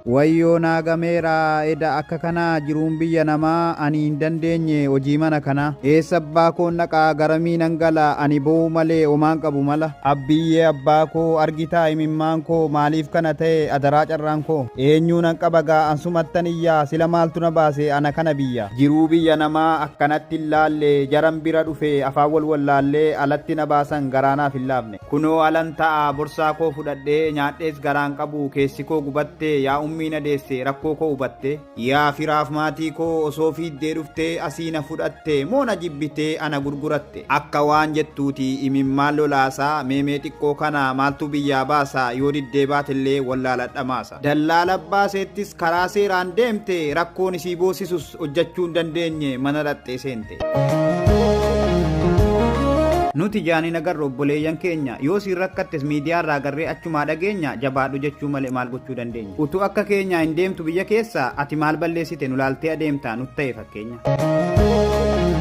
wayyoo naagameera eda akka kanaa jiruun biyya namaa ani hin dandeenye hojii mana kana eessa abbaa koo naqaa garamii nan gala ani bo'uu malee homaan qabu mala abbiyyee abbaa koo argitaa imimmaan koo maaliif kana ta'e adaraa carraan koo eenyuu nan qabagaa ansumattan iyyaa sila maaltu na baase ana kana biyya jiruu biyya namaa akkanatti hin laalle jaran bira dhufe afaan wal wallaallee alatti na baasan garaanaaf hin laafne kunoo alan ta'a borsaa koo fudhadhee nyaadhees garaan qabu keessi koo gubatte yaa ummii na deesse rakkoo koo hubatte yaa firaaf maatii koo osoo fiiddee dhuftee asii na fudhatte moo na jibbitee ana gurguratte akka waan jettuuti imimmaan lolaasaa meemee xiqqoo kana maaltu biyyaa baasa yoo diddee baatellee wallaaladha maasa dallaala baaseettis karaa seeraan deemte rakkoon isii boosisus hojjechuu hin dandeenye mana dhaxxee seente nuti jaaniin agarra obboleeyyan keenya yoo siin rakkattes miidiyaa irraa agarree achumaa dhageenya jabaadhu jechuu malee maal gochuu dandeenya utuu akka keenya hin deemtu biyya keessa ati maal balleessite nu laaltee adeemtaa nutti ta'e fakkeenya